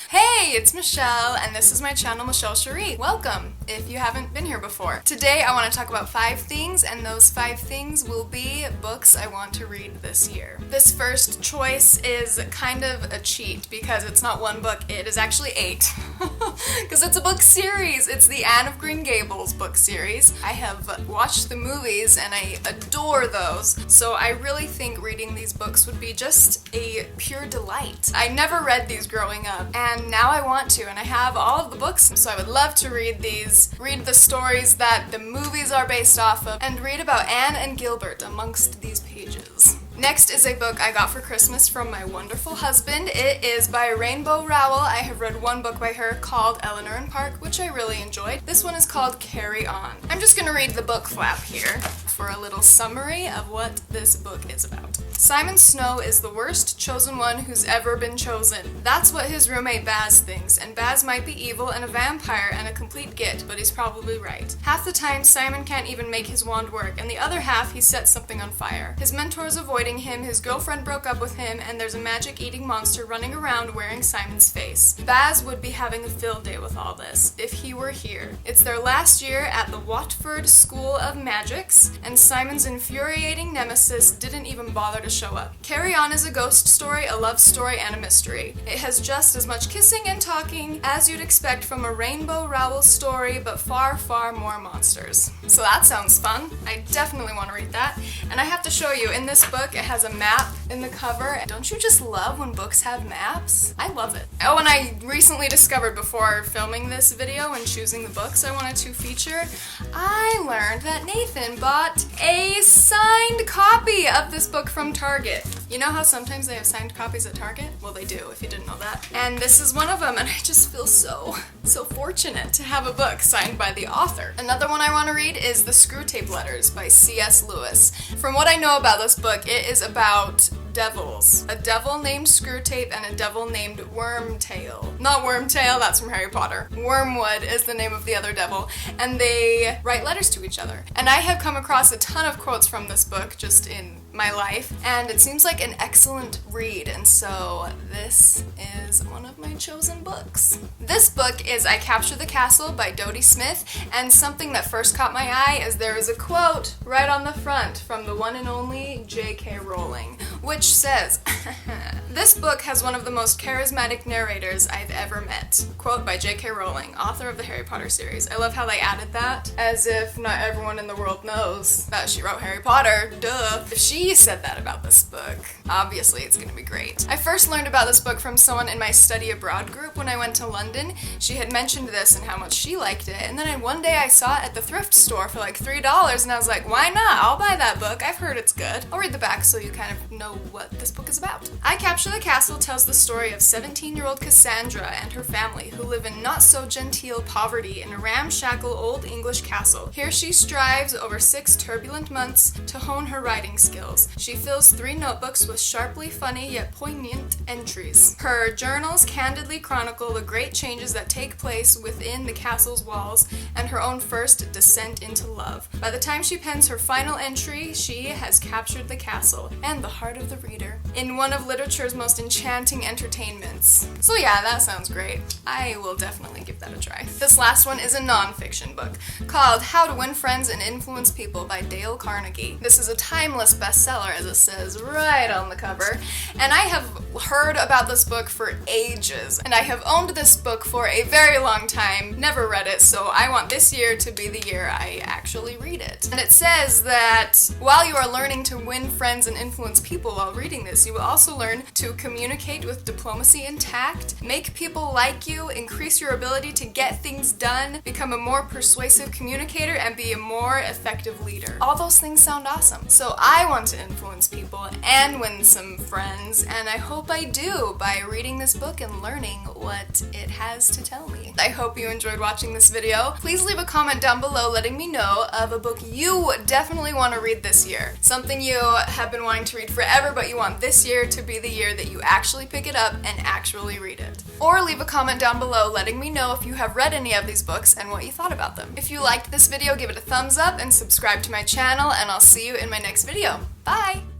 Hey, it's Michelle, and this is my channel, Michelle Cherie. Welcome, if you haven't been here before. Today I want to talk about 5 things, and those 5 things will be books I want to read this year. This first choice is kind of a cheat, because it's not one book, it is actually 8. Because it's a book series. It's the Anne of Green Gables book series. I have watched the movies, and I adore those, so I really think reading these books would be just a pure delight. I never read these growing up, and now I want to, and I have all of the books, so I would love to read these, read the stories that the movies are based off of, and read about Anne and Gilbert amongst these pages. Next is a book I got for Christmas from my wonderful husband. It is by Rainbow Rowell. I have read one book by her called Eleanor and Park, which I really enjoyed. This one is called Carry On. I'm just gonna read the book flap here for a little summary of what this book is about. Simon Snow is the worst chosen one who's ever been chosen. That's what his roommate Baz thinks, and Baz might be evil and a vampire and a complete git, but he's probably right. Half the time, Simon can't even make his wand work, and the other half, he sets something on fire. His mentor's avoiding him, his girlfriend broke up with him, and there's a magic-eating monster running around wearing Simon's face. Baz would be having a field day with all this, if he were here. It's their last year at the Watford School of Magics, and Simon's infuriating nemesis didn't even bother to show up. Carry On is a ghost story, a love story, and a mystery. It has just as much kissing and talking as you'd expect from a Rainbow Rowell story, but far, far more monsters. So that sounds fun. I definitely want to read that. And I have to show you, in this book, it has a map in the cover. Don't you just love when books have maps? I love it. Oh, and I recently discovered before filming this video and choosing the books I wanted to feature, I learned that Nathan bought a signed copy of this book from Target. You know how sometimes they have signed copies at Target? Well, they do, if you didn't know that. And this is one of them, and I just feel so fortunate to have a book signed by the author. Another one I want to read is The Screwtape Letters by C.S. Lewis. From what I know about this book, it is about devils. A devil named Screwtape and a devil named Wormtail. Not Wormtail, that's from Harry Potter. Wormwood is the name of the other devil, and they write letters to each other. And I have come across a ton of quotes from this book just in my life, and it seems like an excellent read, and so this is one of my chosen books. This book is I Capture the Castle by Dodie Smith, and something that first caught my eye is there is a quote right on the front from the one and only J.K. Rowling, which says, "This book has one of the most charismatic narrators I've ever met." Quote by J.K. Rowling, author of the Harry Potter series. I love how they added that, as if not everyone in the world knows that she wrote Harry Potter, duh. If she said that about this book, obviously it's gonna be great. I first learned about this book from someone in my study abroad group when I went to London. She had mentioned this and how much she liked it, and then one day I saw it at the thrift store for like $3, and I was like, why not? I'll buy that book. I've heard it's good. I'll read the back so you kind of know what this book is about. I Capture the Castle tells the story of 17-year-old Cassandra and her family who live in not-so-genteel poverty in a ramshackle old English castle. Here she strives over 6 turbulent months to hone her writing skills. She fills 3 notebooks with sharply funny yet poignant entries. Her journals candidly chronicle the great changes that take place within the castle's walls and her own first descent into love. By the time she pens her final entry, she has captured the castle and the heart of the reader in one of literature's most enchanting entertainments. So yeah, that sounds great. I will definitely give that a try. This last one is a non-fiction book called How to Win Friends and Influence People by Dale Carnegie. This is a timeless bestseller, as it says right on the cover, and I have heard about this book for ages, and I have owned this book for a very long time, never read it, so I want this year to be the year I actually read it. And it says that while you are learning to win friends and influence people while reading this, you will also learn to communicate with diplomacy and tact, make people like you, increase your ability to get things done, become a more persuasive communicator, and be a more effective leader. All those things sound awesome. So I want to influence people and win some friends, and I hope I do by reading this book and learning what it has to tell me. I hope you enjoyed watching this video. Please leave a comment down below letting me know of a book you definitely want to read this year. Something you have been wanting to read forever, but you want this year to be the year that you actually pick it up and actually read it. Or leave a comment down below letting me know if you have read any of these books and what you thought about them. If you liked this video, give it a thumbs up and subscribe to my channel, and I'll see you in my next video. Bye!